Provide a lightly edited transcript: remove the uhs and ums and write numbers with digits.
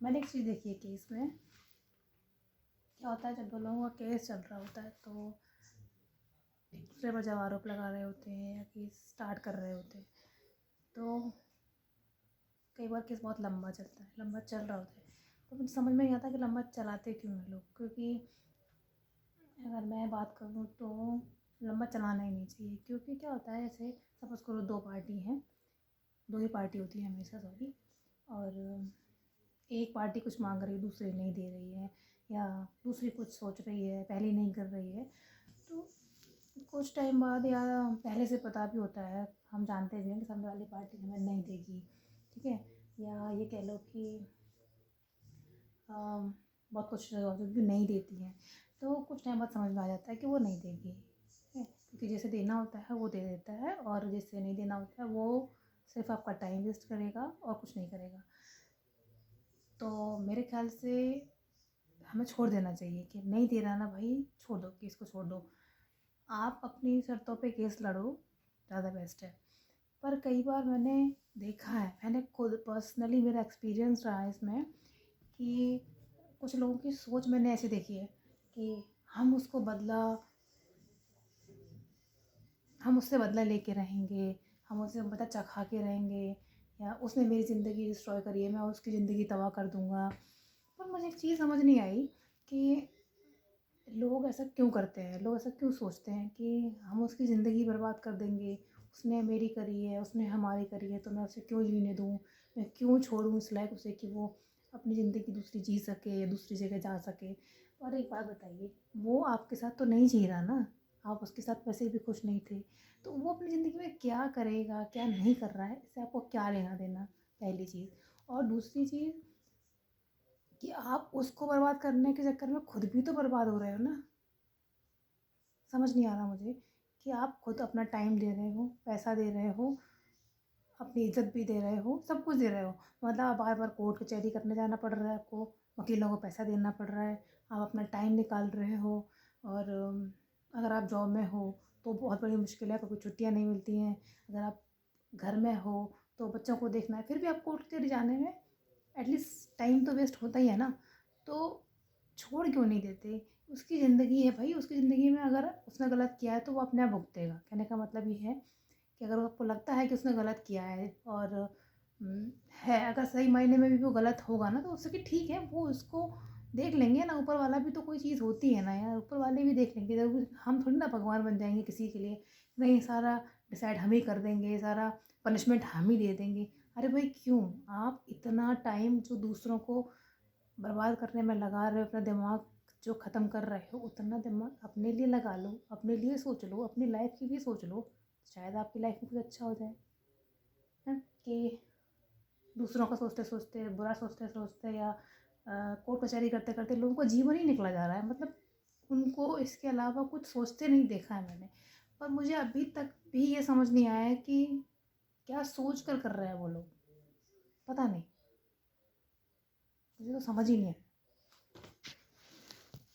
मैंने एक चीज़ देखी है केस में। क्या होता है, जब दो लोगों का केस चल रहा होता है तो एक दूसरे पर जब आरोप लगा रहे होते हैं या केस स्टार्ट कर रहे होते हैं तो कई बार केस बहुत लंबा चलता है, लंबा चल रहा होता है। तो मुझे समझ में नहीं आता कि लंबा चलाते क्यों हैं लोग। क्योंकि अगर मैं बात करूँ तो लंबा चलाना ही नहीं चाहिए। क्योंकि क्या होता है, जैसे सपोज़ करो दो पार्टी हैं, दो ही पार्टी होती है हमेशा, सॉरी। और एक पार्टी कुछ मांग रही है, दूसरी नहीं दे रही है, या दूसरी कुछ सोच रही है, पहली नहीं कर रही है। तो कुछ टाइम बाद, या पहले से पता भी होता है, हम जानते भी हैं कि सामने वाली पार्टी हमें नहीं देगी, ठीक है। या ये कह लो कि बहुत कुछ भी नहीं देती हैं, तो कुछ टाइम बाद समझ में आ जाता है कि वो नहीं देगी, ठीक है। क्योंकि जैसे देना होता है वो दे देता है, और जैसे नहीं देना होता है वो सिर्फ आपका टाइम वेस्ट करेगा और कुछ नहीं करेगा। तो मेरे ख्याल से हमें छोड़ देना चाहिए कि नहीं दे रहा ना भाई, छोड़ दो, केस को छोड़ दो। आप अपनी शर्तों पे केस लड़ो, ज़्यादा बेस्ट है। पर कई बार मैंने देखा है, मैंने खुद पर्सनली मेरा एक्सपीरियंस रहा है इसमें, कि कुछ लोगों की सोच मैंने ऐसी देखी है कि हम उसको बदला हम उससे बदला लेके रहेंगे, हम उससे बदला चखा के रहेंगे, या उसने मेरी ज़िंदगी डिस्ट्रॉय करी है, मैं उसकी ज़िंदगी तबाह कर दूँगा। पर मुझे एक चीज़ समझ नहीं आई कि लोग ऐसा क्यों करते हैं, लोग ऐसा क्यों सोचते हैं कि हम उसकी ज़िंदगी बर्बाद कर देंगे। उसने मेरी करी है, उसने हमारी करी है, तो मैं उसे क्यों जीने दूँ, मैं क्यों छोड़ूँ इस लायक उसे कि वो अपनी ज़िंदगी दूसरी जी सके या दूसरी जगह जा सके। और एक बात बताइए, वो आपके साथ तो नहीं जी रहा ना, आप उसके साथ वैसे भी खुश नहीं थे, तो वो अपनी ज़िंदगी में क्या करेगा, क्या नहीं कर रहा है, इससे आपको क्या लेना देना, पहली चीज़। और दूसरी चीज़ कि आप उसको बर्बाद करने के चक्कर में खुद भी तो बर्बाद हो रहे हो ना। समझ नहीं आ रहा मुझे कि आप खुद अपना टाइम दे रहे हो, पैसा दे रहे हो, अपनी इज़्ज़त भी दे रहे हो, सब कुछ दे रहे हो। मतलब आप बार-बार कोर्ट कचहरी करने जाना पड़ रहा है आपको, वकीलों को पैसा देना पड़ रहा है, आप अपना टाइम निकाल रहे हो। और अगर आप जॉब में हो तो बहुत बड़ी मुश्किल है, क्योंकि छुट्टियाँ नहीं मिलती हैं। अगर आप घर में हो तो बच्चों को देखना है, फिर भी आप कोर्ट कचहरी जाने में एटलीस्ट टाइम तो वेस्ट होता ही है ना। तो छोड़ क्यों नहीं देते? उसकी ज़िंदगी है भाई, उसकी ज़िंदगी में अगर उसने गलत किया है तो वो अपने आप भुगतेगा। कहने का मतलब ये है कि अगर आपको लगता है कि उसने गलत किया है, और है, अगर सही मायने में भी वो गलत होगा ना, तो उससे कि ठीक है, वो उसको देख लेंगे ना। ऊपर वाला भी तो कोई चीज़ होती है ना यार, ऊपर वाले भी देख लेंगे। ज़रूर हम थोड़ी ना भगवान बन जाएंगे किसी के लिए, नहीं सारा डिसाइड हम ही कर देंगे, सारा पनिशमेंट हम ही दे देंगे। अरे भाई क्यों? आप इतना टाइम जो दूसरों को बर्बाद करने में लगा रहे हो, अपना दिमाग जो ख़त्म कर रहे हो, उतना दिमाग अपने लिए लगा लो, अपने लिए सोच लो, अपनी लाइफ की भी सोच लो। शायद आपकी लाइफ में कुछ अच्छा हो जाए। हैं कि दूसरों का सोचते सोचते, बुरा सोचते सोचते, या कोर्ट कचहरी करते करते लोगों का जीवन ही निकला जा रहा है। मतलब उनको इसके अलावा कुछ सोचते नहीं देखा है मैंने। पर मुझे अभी तक भी ये समझ नहीं आया है कि क्या सोच कर रहे हैं वो लोग। पता नहीं, मुझे तो समझ ही नहीं आया।